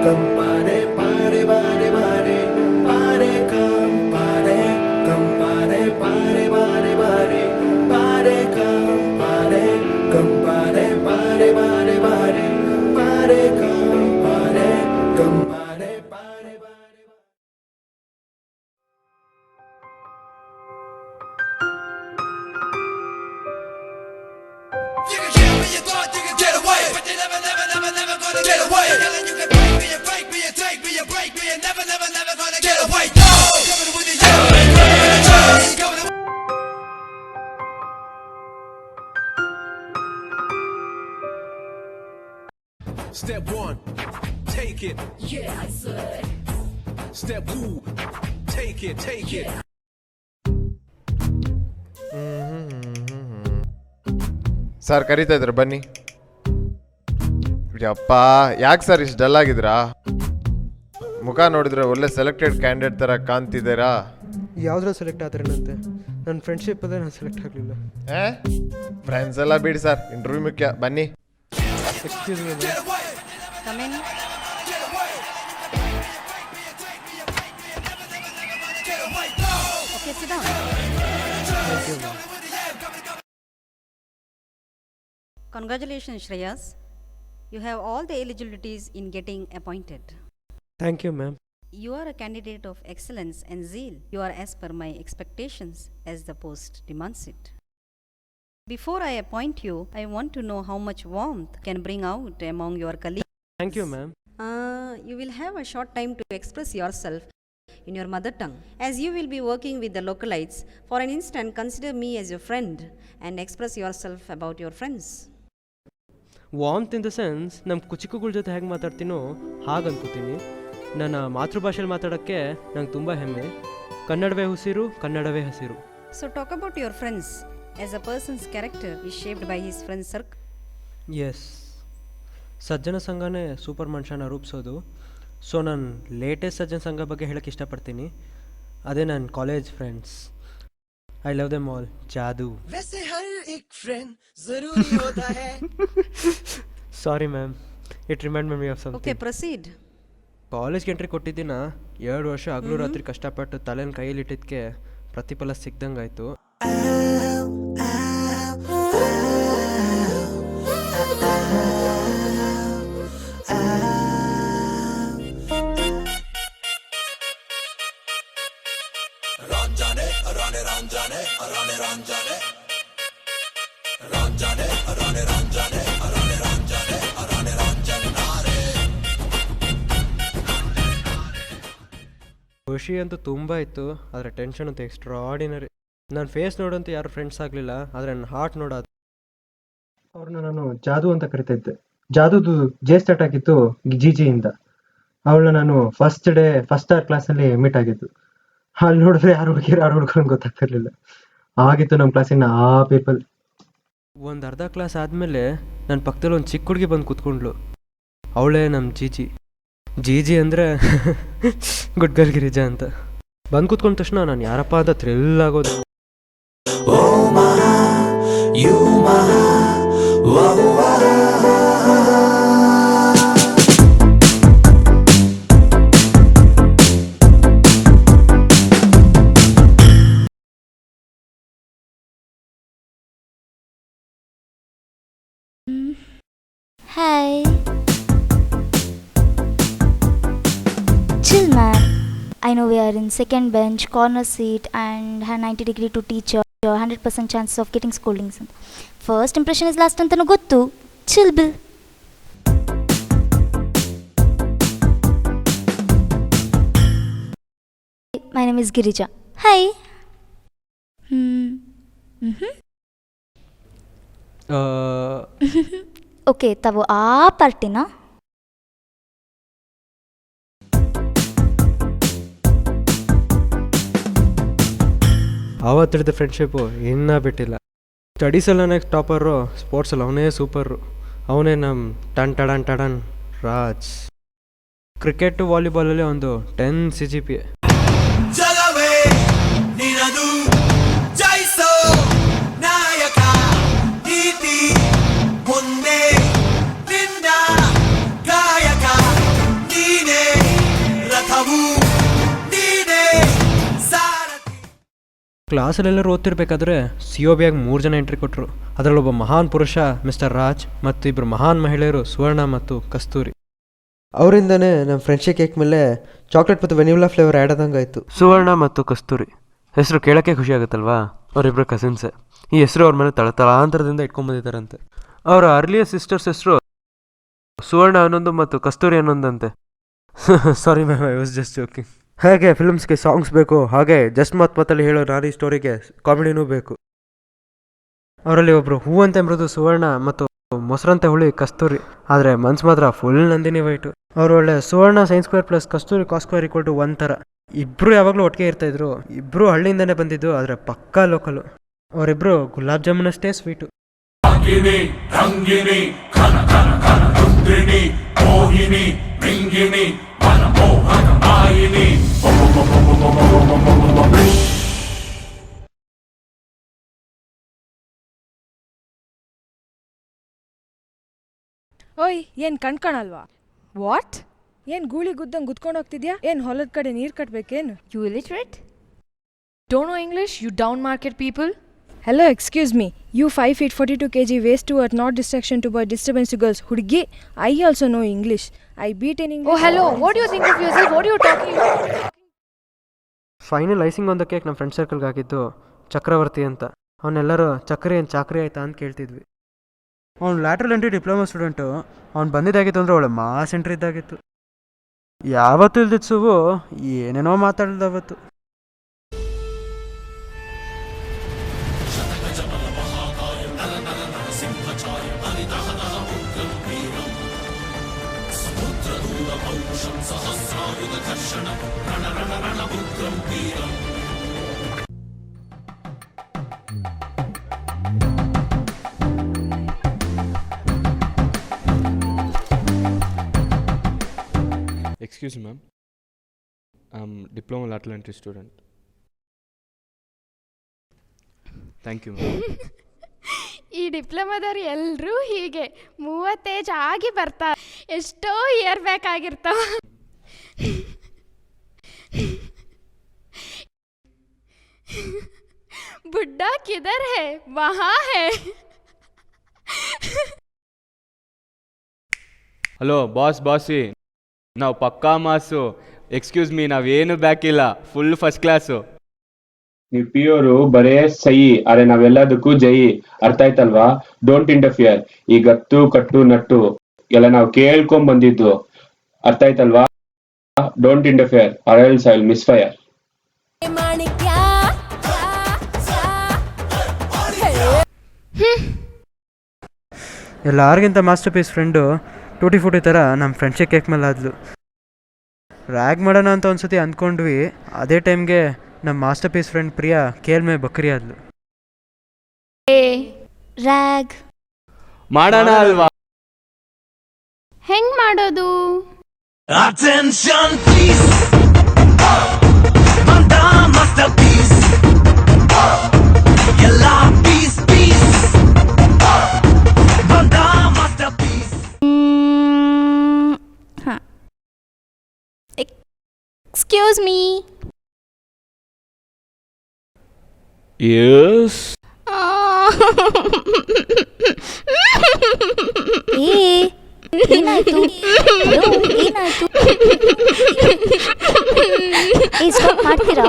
compare, pare, pare, pare, pare, compare, compare, pare, pare, pare, pare, compare, compare, pare, pare, pare, pare, compare, compare, pare, pare. You can kill me, you thought you could get away, but you never, never, never, never gonna get away. Telling you can break me, and break me, and take me, and break me, and never, never, never gonna get away. No, coming with the coming with the Step one, take it. Yeah, I said. Step two, take it, take it. Sir ಕರೀತಾ ಇದ್ರ ಬನ್ನಿ. ಯಪ್ಪ ಯಾಕೆ sir ಇಷ್ಟು dull ಆಗಿದ್ದೀರಾ? ಮುಖ ನೋಡಿದ್ರೆ ಒಳ್ಳೆ ಸೆಲೆಕ್ಟೆಡ್ ಕ್ಯಾಂಡಿಡೇಟ್ ಥರ ಕಾಣ್ತಿದ್ದೀರಾ. ಯಾವ್ದ್ರಲ್ಲಿ ಸೆಲೆಕ್ಟ್ ಆದ್ರೇನಂತೆ? ನನ್ನ ಫ್ರೆಂಡ್ಶಿಪ್ ಅದೇ ನಾನು ಸೆಲೆಕ್ಟ್ ಆಗಲಿಲ್ಲ. ಫ್ರೆಂಡ್ಸ್ ಎಲ್ಲ ಬಿಡಿ ಸರ್, ಇಂಟರ್ವ್ಯೂ ಮುಖ್ಯ. ಬನ್ನಿ. Excuse me. Come in. Okay, sit down. Thank you ma'am. Congratulations, Shreyas. You have all the eligibilities in getting appointed. Thank you ma'am. You are a candidate of excellence and zeal. You are as per my expectations as the post demands it. Before I appoint you, I want to know how much warmth can bring out among your colleagues. Thank you ma'am. You will have a short time to express yourself in your mother tongue. As you will be working with the localites, for an instant consider me as your friend and express yourself about your friends. ವಾರ್ಮ್ತ್ in the sense ನಮ್ಮ ಕುಚಿಕುಗಳ ಜೊತೆ ಹೇಗೆ ಮಾತಾಡ್ತೀನೋ ಹಾಗೆ ಅನ್ಕೋತೀನಿ. ನನ್ನ ಮಾತೃಭಾಷೆಯಲ್ಲಿ ಮಾತಾಡೋಕ್ಕೆ ನಂಗೆ ತುಂಬ ಹೆಮ್ಮೆ. ಕನ್ನಡವೇ ಉಸಿರು, ಕನ್ನಡವೇ ಹಸಿರು. So talk about your friends, as a person's character is shaped by his friend circle. Yes, ಸಜ್ಜನ ಸಂಘನೇ ಸೂಪರ್ ಮನುಷ್ಯನ ರೂಪಿಸೋದು. ಸೊ ನಾನು ಲೇಟೆಸ್ಟ್ ಸಜ್ಜನ ಸಂಘ ಬಗ್ಗೆ ಹೇಳೋಕ್ಕೆ ಇಷ್ಟಪಡ್ತೀನಿ. ಅದೇ ನನ್ನ college friends. I love them all. ಜಾದು. वैसे हर एक फ्रेंड जरूरी होता है. Sorry ma'am, it remind me of Okay, something. proceed. ಕಾಲೇಜ್ಗೆ ಎಂಟ್ರಿ ಕೊಟ್ಟಿದ್ದಿನ 2 ವರ್ಷ ಹಗಲು ರಾತ್ರಿ ಕಷ್ಟಪಟ್ಟು ತಲೆನ ಕೈಯಲ್ಲಿ ಇಟ್ಟಿದ್ದಕ್ಕೆ ಪ್ರತಿಫಲ ಸಿಗ್ದಂಗಾಯ್ತು. Ranjane, Rane Ranjane, Rane Ranjane, Ranjane, Rane Ranjane, Rane Ranjane, Rane Ranjanare. ಖುಷಿ ಅಂತೂ ತುಂಬ ಇತ್ತು, ಆದರೆ ಟೆನ್ಷನ್ ಅಂತೂ ಎಕ್ಸ್ಟ್ರಾಡಿನರಿ. ನನ್ನ ಫೇಸ್ ನೋಡಂತೂ ಯಾರು ಫ್ರೆಂಡ್ಸ್ ಆಗಲಿಲ್ಲ, ಆದರೆ ನನ್ನ ಹಾರ್ಟ್ ನೋಡೋದು. ಅವ್ರನ್ನ ನಾನು ಜಾದು ಅಂತ ಕರಿತಾ ಇದ್ದೆ. ಜಾದುದು ಜೆ ಸ್ಟಾರ್ಟ್ ಆಗಿತ್ತು ಜಿಜಿಯಿಂದ. ಅವಳನ್ನ ನಾನು ಫಸ್ಟ್ ಆರ್ ಕ್ಲಾಸಲ್ಲಿ ಮೀಟ್ ಆಗಿದ್ದು. ಅಲ್ಲಿ ನೋಡಿದ್ರೆ ಯಾರು ಹುಡುಗರು ಗೊತ್ತಾಗ್ತಿರ್ಲಿಲ್ಲ. ಆಗಿತ್ತು ನಮ್ಮ ಕ್ಲಾಸಿನ ಆ ಪೀಪಲ್. ಒಂದು ಅರ್ಧ ಕ್ಲಾಸ್ ಆದಮೇಲೆ ನನ್ನ ಪಕ್ಕದಲ್ಲಿ ಒಂದು ಚಿಕ್ಕ ಹುಡುಗಿ ಬಂದು ಕೂತ್ಕೊಂಡ್ಳು. ಅವಳೇ ನಮ್ಮ ಜೀಜಿ ಅಂದರೆ ಗುಡ್ ಗರ್ಲ್ ಗಿರಿಜಾ ಅಂತ. ಬಂದು ಕೂತ್ಕೊಂಡ ತಕ್ಷಣ ನಾನು ಯಾರಪ್ಪ ಅಂತ ಥ್ರಿಲ್ ಆಗೋದು. Oh my, you my, wow, wow. Hi. Chill man. I know we are in second bench, corner seat and have 90-degree to teacher. 100% chances of getting scoldings. First impression is last antanu gottu. Chill bill. My name is Girija. Hi. Okay, ತಾವು ಆ ಪಾರ್ಟಿನಾ? ಆವತ್ತಿಡ್ದ friendship ಇನ್ನೂ ಬಿಟ್ಟಿಲ್ಲ. ಸ್ಟಡೀಸಲ್ಲೇ topper, ಸ್ಪೋರ್ಟ್ಸಲ್ಲಿ ಅವನೇ super. ಅವನೇ ನಮ್ಮ ಟಡನ್ Raj. Cricket ವಾಲಿಬಾಲಲ್ಲಿ ಒಂದು 10 CGPA. ಜಲವೇ ನಿನದು ಜಯಿಸೋ ನಾಯಕ ನೀತಿ ಮುಂದೆ ನಿನ್ನ ಗಾಯಕ ನೀ ಕ್ಲಾಸಲ್ಲೆಲ್ಲರೂ ಓದ್ತಿರ್ಬೇಕಾದ್ರೆ ಸಿ ಒ ಬಿಯಾಗಿ 3 ಜನ ಎಂಟ್ರಿ ಕೊಟ್ಟರು. ಅದರಲ್ಲೊಬ್ಬ ಮಹಾನ್ ಪುರುಷ ಮಿಸ್ಟರ್ ರಾಜ್ ಮತ್ತು ಇಬ್ಬರು ಮಹಾನ್ ಮಹಿಳೆಯರು ಸುವರ್ಣ ಮತ್ತು ಕಸ್ತೂರಿ. ಅವರಿಂದನೇ ನಮ್ಮ ಫ್ರೆಂಡ್ಶಿಪ್ ಕೇಕ್ ಮೇಲೆ ಚಾಕ್ಲೇಟ್ ಮತ್ತು ವೆನಿಲಾ ಫ್ಲೇವರ್ ಆ್ಯಡ್ ಆದಂಗೆ ಆಯಿತು. ಸುವರ್ಣ ಮತ್ತು ಕಸ್ತೂರಿ ಹೆಸರು ಕೇಳೋಕ್ಕೆ ಖುಷಿ ಆಗುತ್ತಲ್ವಾ? ಅವರಿಬ್ಬರು ಕಸಿನ್ಸೇ. ಈ ಹೆಸರು ಅವ್ರ ಮೇಲೆ ತಳತಳಾಂತರದಿಂದ ಇಟ್ಕೊಂಡ್ಬಂದಿದ್ದಾರಂತೆ. ಅವರ ಅರ್ಲಿಯ ಸಿಸ್ಟರ್ಸ್ ಹೆಸರು ಸುವರ್ಣ ಅನ್ನೊಂದು ಮತ್ತು ಕಸ್ತೂರಿ ಅನ್ನೊಂದಂತೆ. Sorry ma'am, I was just joking. ಹಾಗೆ ಫಿಲ್ಮ್ಸ್ಗೆ ಸಾಂಗ್ಸ್ ಬೇಕು, ಹಾಗೆ ಜಸ್ಟ್ ಮಾತಲ್ಲಿ ಹೇಳೋ ನಾನಿ ಸ್ಟೋರಿಗೆ ಕಾಮಿಡಿನೂ ಬೇಕು. ಅವರಲ್ಲಿ ಒಬ್ಬರು ಹೂವಂತೆ ಮೃದು ಸುವರ್ಣ ಮತ್ತು ಮೊಸರಂತೆ ಹುಳಿ ಕಸ್ತೂರಿ. ಆದರೆ ಮನ್ಸು ಮಾತ್ರ ಫುಲ್ ನಂದಿನಿ ವೈಟು. ಅವರು ಒಳ್ಳೆ Suvarna sine square plus Kasturi cos square equal to 1 ಥರ. ಇಬ್ಬರು ಯಾವಾಗಲೂ ಒಟ್ಟಿಗೆ ಇರ್ತಾಯಿದ್ರು. ಇಬ್ಬರು ಹಳ್ಳಿಯಿಂದನೇ ಬಂದಿದ್ದು, ಆದರೆ ಪಕ್ಕಾ ಲೋಕಲು. ಅವರಿಬ್ಬರು ಗುಲಾಬ್ ಜಾಮೂನ್ ಅಷ್ಟೇ ಸ್ವೀಟು. ಓಯ್, ಏನ್ ಕಣ್ಕಾಣಲ್ವಾ? ವಾಟ್? ಏನ್ ಗೂಳಿ ಗುದ್ದಂಗೆ ಗುದ್ಕೊಂಡು ಹೋಗ್ತಿದ್ಯಾ? ಏನ್ ಹೊಲದ ಕಡೆ ನೀರು ಕಟ್ಬೇಕೇನು? You illiterate? Don't know English, you down market people? Hello, excuse me. You 5 feet 42 kg waist to earth, not distraction to boy, disturbance to girls. Hudgi, I also know English. I beat in English. Oh, hello. What do you think of yourself? What are you talking about? Final icing ಒಂದು cake ನಮ್ಮ friend ಸರ್ಕಲ್ಗೆ ಹಾಕಿದ್ದು ಚಕ್ರವರ್ತಿ ಅಂತ. ಅವನ್ನೆಲ್ಲರೂ ಚಕ್ರಿ ಏನು ಚಾಕ್ರಿ ಆಯ್ತಾ ಅಂತ ಕೇಳ್ತಿದ್ವಿ. ಅವ್ನು lateral entry diploma student. ಅವ್ನು ಬಂದಿದ್ದಾಗಿತ್ತು ಅಂದರೆ ಅವಳು ಮಾಸ್ ಎಂಟ್ರಿ ಇದ್ದಾಗಿತ್ತು. ಯಾವತ್ತೂ ಇಲ್ದಿದ್ದು ಸುವು ಏನೇನೋ ಮಾತಾಡ್ದವತ್ತು. Excuse me, ma'am. I'm diploma lateral entry student. Thank you, ma'am. ಈ ಡಿಪ್ಲೊಮಾದವ್ರು ಎಲ್ಲರೂ ಹೀಗೆ 30 ಏಜ್ ಆಗಿ ಬರ್ತಾರೆ. ಎಷ್ಟೋ ಇಯರ್ ಬೇಕಾಗಿರ್ತಾವ. ಬುಡ್ಡಾ ಕಿಧರ್ ಹೇ? ವಹಾ ಹೇ. ಹಲೋ ಬಾಸಿ, ನಾವು ಪಕ್ಕಾ ಮಾಸು. ಎಕ್ಸ್ಕ್ಯೂಸ್ ಮೀ, ನಾವೇನು ಬ್ಯಾಕಿಲ್ಲ, ಫುಲ್ ಫಸ್ಟ್ ಕ್ಲಾಸು. ನೀವು ಪಿಯೋರು ಬರೇ ಸಹಿ, ಅರೆ ನಾವೆಲ್ಲದಕ್ಕೂ ಜೈ. ಅರ್ಥ ಆಯ್ತಲ್ವಾ? Don't interfere. ಈ ಗತ್ತು ಕಟ್ಟು ನಟ್ಟು ಎಲ್ಲ ನಾವು ಕೇಳ್ಕೊಂಡ್ ಬಂದಿದ್ದು. ಅರ್ಥ ಆಯ್ತಲ್ವಾ? Don't interfere or else I will misfire ಫೈರ್. ಎಲ್ಲರಿಗಿಂತ ಮಾಸ್ಟರ್ ಪೀಸ್ ಫ್ರೆಂಡು ಟೂಟಿ ಫೂಟಿ ಥರ ನಮ್ಮ ಫ್ರೆಂಡ್ಶಿಪ್ ಕೇಕ್ ಮೇಲೆ ಆದ್ಲು. ರ್ಯಾಗ್ ಮಾಡೋಣ ಅಂತ ಒಂದ್ಸತಿ ಅಂದ್ಕೊಂಡ್ವಿ. ಅದೇ ಟೈಮ್ಗೆ ನಮ್ಮ ಮಾಸ್ಟರ್ ಪೀಸ್ ಫ್ರೆಂಡ್ ಪ್ರಿಯಾ ಕೇಲ್ ಮೇ ಬಕ್ರಿ ಆದ್ಲು. ರ್ಯಾಗ್ ಮಾಡೋಣ ಅಲ್ವಾ? ಹೆಂಗ್ ಮಾಡೋದು? Attention please, Manda masterpiece, Yalla peace peace, Manda masterpiece. Excuse me. Yes. ಏನಾಯ್ತು? ಏನಾಯ್ತು? ಸ್ಟಾಪ್ ಮಾಡ್ತೀರಾ?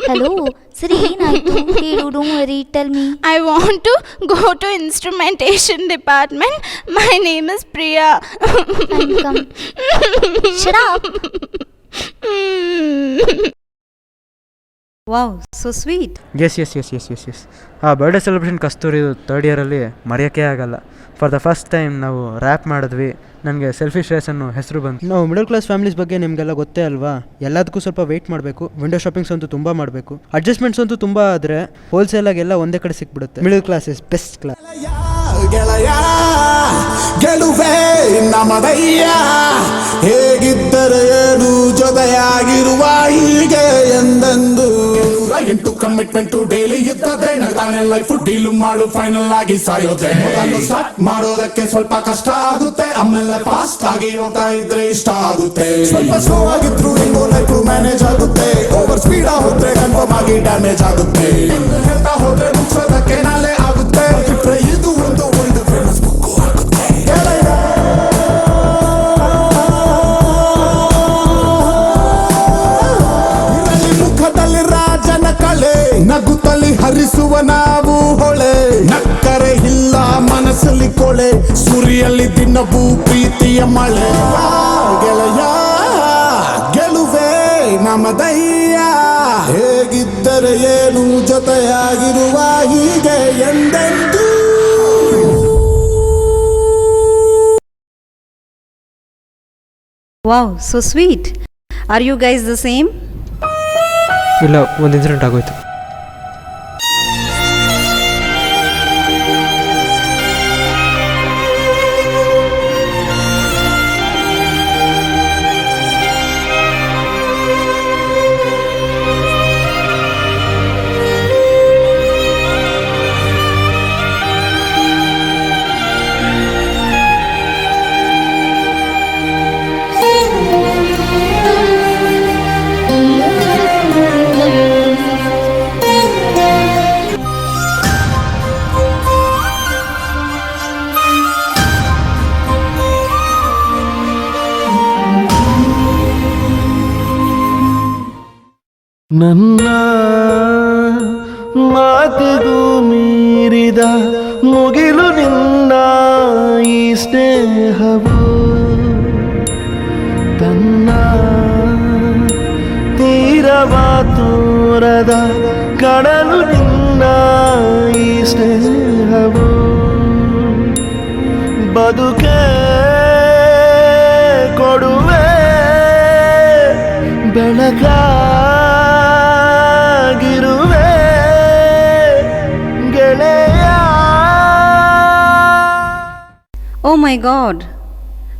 ಹಲೋ ಸರಿ, ಏನಾಯ್ತು ಹೇಳು. Don't worry, tell me. I want to go to instrumentation department. My name is Priya. Come. Shut up. Wow, so sweet. Yes. ಆ birthday celebration Kasturi 3rd ಇಯರಲ್ಲಿ ಮರೆಯೋಕ್ಕೆ ಆಗಲ್ಲ. ಫಾರ್ ದ ಫಸ್ಟ್ ಟೈಮ್ ನಾವು rap ಮಾಡಿದ್ವಿ. ನನಗೆ ಸೆಲ್ಫಿಶ್ ರೇಸ್ ಅನ್ನೋ ಹೆಸರು ಬಂತು. ನಾವು ಮಿಡಲ್ ಕ್ಲಾಸ್ ಫ್ಯಾಮಿಲೀಸ್ ಬಗ್ಗೆ ನಿಮಗೆಲ್ಲ ಗೊತ್ತೇ ಅಲ್ವಾ? ಎಲ್ಲದಕ್ಕೂ ಸ್ವಲ್ಪ ವೆಯ್ಟ್ ಮಾಡಬೇಕು. ವಿಂಡೋ ಶಾಪಿಂಗ್ಸ್ ಅಂತೂ ತುಂಬ ಮಾಡಬೇಕು. ಅಡ್ಜಸ್ಟ್ಮೆಂಟ್ಸ್ ಅಂತೂ ತುಂಬ ಆದರೆ ಹೋಲ್ಸೇಲಾಗಿ ಎಲ್ಲ ಒಂದೇ ಕಡೆ ಸಿಕ್ಬಿಡುತ್ತೆ. Middle class is best class. ಗೆಳೆಯ ಗೆಲುವೆ ನಮದಯ್ಯ, ಹೇಗಿದ್ದರೆ ಏನು ಜೊತೆಯಾಗಿರುವ ಹೀಗೆ ಎಂದೆಂದು ಇಂಟು ಕಮಿಟ್ಮೆಂಟ್ ಡೈಲಿ ಇದ್ದದೆ ನಗಾನೆ ಲೈಫ್ ಡೀಲ್ ಮಾಡು ಫೈನಲ್ ಆಗಿ ಸಾಯೋದೆ ಮೊದಲು ಸ್ಟಾರ್ಟ್ ಮಾಡೋದಕ್ಕೆ ಸ್ವಲ್ಪ ಕಷ್ಟ ಆಗುತ್ತೆ ಆಮೇಲೆ ಫಾಸ್ಟ್ ಆಗಿ ಹೋಗ್ತಾ ಇದ್ರೆ ಇಷ್ಟ ಆಗುತ್ತೆ ಸ್ವಲ್ಪ ಸ್ಲೋ ಆಗಿದ್ರು ಹೆಂಗೋ ಲೈಫ್ ಮ್ಯಾನೇಜ್ ಆಗುತ್ತೆ ಓವರ್ ಸ್ಪೀಡ್ ಹೋದ್ರೆ ಕನ್ಫರ್ಮ್ ಆಗಿ ಡ್ಯಾಮೇಜ್ ಆಗುತ್ತೆ ಹೇಳ್ತಾ ಹೋದ್ರೆ ಮುಗಿಸೋದಕ್ಕೆ ನಾಳೆ ಆಗುತ್ತೆ ಇದು ಒಂದು ಒಳ್ಳೆ ಫೇಮಸ್ ಬುಕ್ ಆಗುತ್ತೆ ಮುಖದಲ್ಲಿ ರಾಜನ ಕಳೆ ನಗುತ್ತಲಿ ಹರಿಸುವ ನಾವು ಹೊಳೆ ನಕ್ಕರೆ ಇಲ್ಲ ಮನಸ್ಸಲ್ಲಿ ಕೊಳೆ ಸುರಿಯಲ್ಲಿ ದಿನವೂ ಪ್ರೀತಿಯ ಮಳೆ ಗೆಳೆಯ ಗೆಲುವೆ ನಮದಯ್ಯ ಹೇಗಿದ್ದರೆ ಏನು ಜೊತೆಯಾಗಿರುವ ಹೀಗೆ ಎಂದೆಂದೂ Wow, so sweet. Are you guys the same? ಇಲ್ಲ, ಒಂದು ಇನ್ಸಿಡೆಂಟ್ ಆಗೋಯ್ತು. ನನ್ನ ಮಾತಿಗೂ ಮೀರಿದ ಮುಗಿಲು ನಿನ್ನ ಈ ಸ್ನೇಹವು ತನ್ನ ತೀರವ ತೋರದ ಕಡಲು ನಿನ್ನ ಈ ಸ್ನೇಹವು ಬದುಕೆ ಕೊಡುವೆ ಬೆಳಕ Oh my god.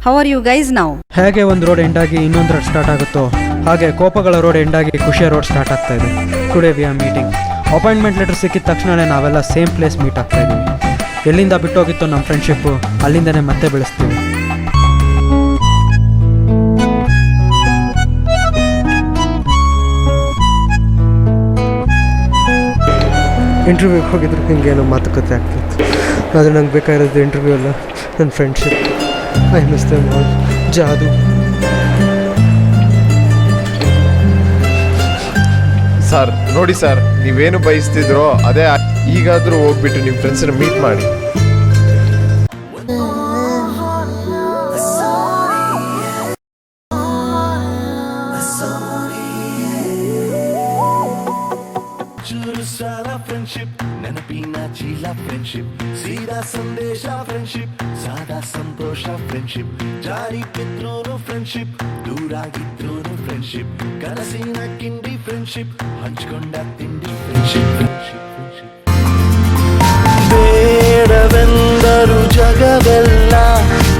How are you guys now? ಹೇಗೆ ಒಂದು ರೋಡ್ ಎಂಡಾಗಿ ಇನ್ನೊಂದು ರೋಡ್ ಸ್ಟಾರ್ಟ್ ಆಗುತ್ತೋ ಹಾಗೆ ಕೋಪಗಳ ರೋಡ್ ಎಂಡಾಗಿ ಖುಷಿಯ ರೋಡ್ ಸ್ಟಾರ್ಟ್ ಆಗ್ತಾ ಇದೆ. Today we are meeting. Appointment letter ಸಿಕ್ಕಿದ ತಕ್ಷಣವೇ ನಾವೆಲ್ಲ ಸೇಮ್ ಪ್ಲೇಸ್ ಮೀಟ್ ಆಗ್ತಾ ಇದ್ದೀವಿ. ಎಲ್ಲಿಂದ ಬಿಟ್ಟೋಗಿತ್ತು ನಮ್ಮ ಫ್ರೆಂಡ್ಶಿಪ್ಪು ಅಲ್ಲಿಂದನೇ ಮತ್ತೆ ಬೆಳೆಸ್ತೀವಿ. ಇಂಟರ್ವ್ಯೂಗೆ ಹೋಗಿದ್ರು ಹಿಂಗೇನೋ ಮಾತುಕತೆ ಆಗ್ತಿತ್ತು. ಆದರೆ ನಂಗೆ ಬೇಕಾಗಿರೋದು ಇಂಟರ್ವ್ಯೂ ಅಲ್ಲ, ನನ್ನ friendship. I miss them all. ಜಾದು. ಸರ್ ನೋಡಿ ಸರ್, ನೀವೇನು ಬಯಸ್ತಿದ್ರೋ ಅದೇ. ಈಗಾದರೂ ಹೋಗ್ಬಿಟ್ಟು ನಿಮ್ಮ ಫ್ರೆಂಡ್ಸನ್ನ ಮೀಟ್ ಮಾಡಿ. ಫ್ರೆಂಡ್ಶಿಪ್ ನೆನಪಿನ ಚೀಲ ಫ್ರೆಂಡ್ಶಿಪ್ ಸೀದಾ ಸಂದೇಶ ಫ್ರೆಂಡ್ಶಿಪ್ ಸಾದಾ ಸಂತೋಷ ಫ್ರೆಂಡ್ಶಿಪ್ ಜಾರಿ ಬಿದ್ರೂ ಫ್ರೆಂಡ್ಶಿಪ್ ದೂರಾಗಿದ್ರೂ ಫ್ರೆಂಡ್ಶಿಪ್ ಕನಸಿನ ಕಿಂಡಿ ಫ್ರೆಂಡ್ಶಿಪ್ ಹಂಚ್ಕೊಂಡ ತಿಂಡಿ ಫ್ರೆಂಡ್ಶಿಪ್ ಬೇಡವೆಂದರು ಜಗವೆಲ್ಲ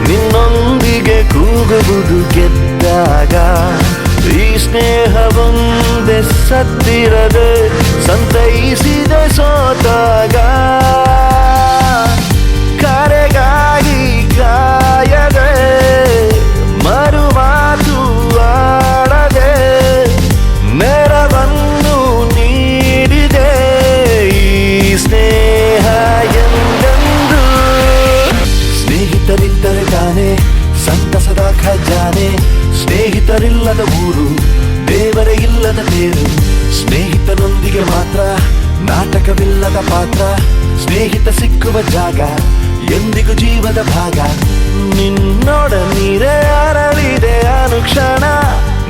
ನಿನ್ನೊಂದಿಗೆ ಕೂಗುವುದು ಗೆದ್ದಾಗ ಈ ಸ್ನೇಹವೊಂದೇ ಸತ್ತಿರದೆ ಸಂತೈಸಿದೆ ಸೋತಾಗ ಕರೆಗಾಗಿ ಕಾಯದೆ ಮರು ಮಾತು ಆಡದೆ ನೆರವನ್ನು ನೀಡಿದೆ ಈ ಸ್ನೇಹ ಎಂದೆಂದು. ಸ್ನೇಹಿತರಿದ್ದರೆ ತಾನೇ ಸಂತಸದ ಖಜಾನೆ, ಸ್ನೇಹಿತರಿಲ್ಲದ ಊರು ದೇವರೇ ಇಲ್ಲದ ತೇರು. ಸ್ನೇಹಿತನೊಂದಿಗೆ ಮಾತ್ರ ನಾಟಕವಿಲ್ಲದ ಪಾತ್ರ, ಸ್ನೇಹಿತ ಸಿಕ್ಕುವ ಜಾಗ ಎಂದಿಗೂ ಜೀವದ ಭಾಗ. ನಿನ್ನೊಡ ನೀರೇ ಅರಳಿದೆ ಅನುಕ್ಷಣ,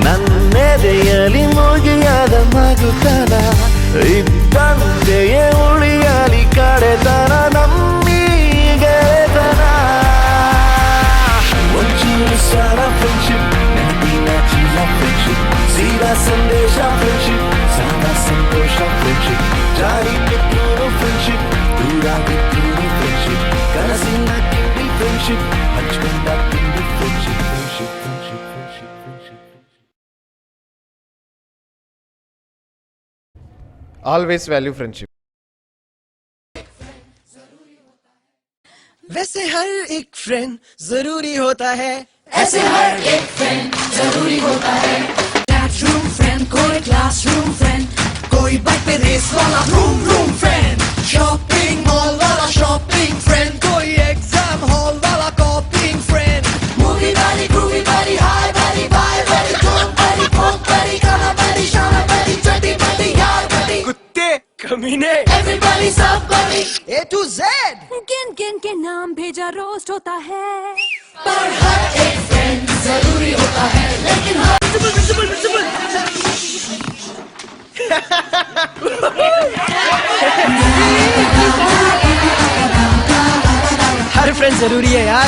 ನನ್ನೆದೆಯಲಿ ಮುಗಿಯದ ಮಗುತನ. ಇದ್ದಂತೆಯೇ ಉಳಿಯಲಿ ಕಡೆತನ ನಮ್ಮೀ ಗೆಳೆತನ. ಒಂಚೂರು ಸಾಲ ಫ್ರೆಂಡ್ಶಿಪ್ ನೆನಪಿನ ಚೀಲ ಫ್ರೆಂಡ್ಶಿಪ್ ಸೀದಾ ಸಂದೇಶ ಫ್ರೆಂಡ್ಶಿಪ್ ಸಾದಾ ಸಂತೋಷ ಫ್ರೆಂಡ್ಶಿಪ್ ಜಾರಿ ಬಿದ್ರೂ ಫ್ರೆಂಡ್ಶಿಪ್ ದೂರಾಗಿದ್ರೂ ಫ್ರೆಂಡ್ಶಿಪ್ ಕನಸಿನ ಕಿಂಡಿ ಫ್ರೆಂಡ್ಶಿಪ್ ಹಂಚ್ಕೊಂಡ ತಿಂಡಿ friendship friendship friendship friendship friendship. Always value friendship. वैसे हर एक फ्रेंड जरूरी होता है. ऐसे हर एक फ्रेंड जरूरी होता है. क्लासरूम फ्रेंड, कोई क्लासरूम फ्रेंड, कोई बाइक पे रेस वाला रूम फ्रेंड, शॉपिंग मॉल वाला शॉपिंग फ्रेंड, कोई एग्जाम हॉल वाला कॉपिंग फ्रेंड, मूवी वाली ग्रूवी वाली हाई वाली बाय वाली टॉप वाली पॉप वाली कहा वाली शाना वाली चटी वाली यार वाली कुत्ते कमीने एवरीबॉडी सबबॉडी A to Z. गिन गिन के नाम भेजा रोस्ट होता है. पर हर एक फ्रेंड जरूरी होता है. लेकिन हर फ्रेंड जरूरी है यार.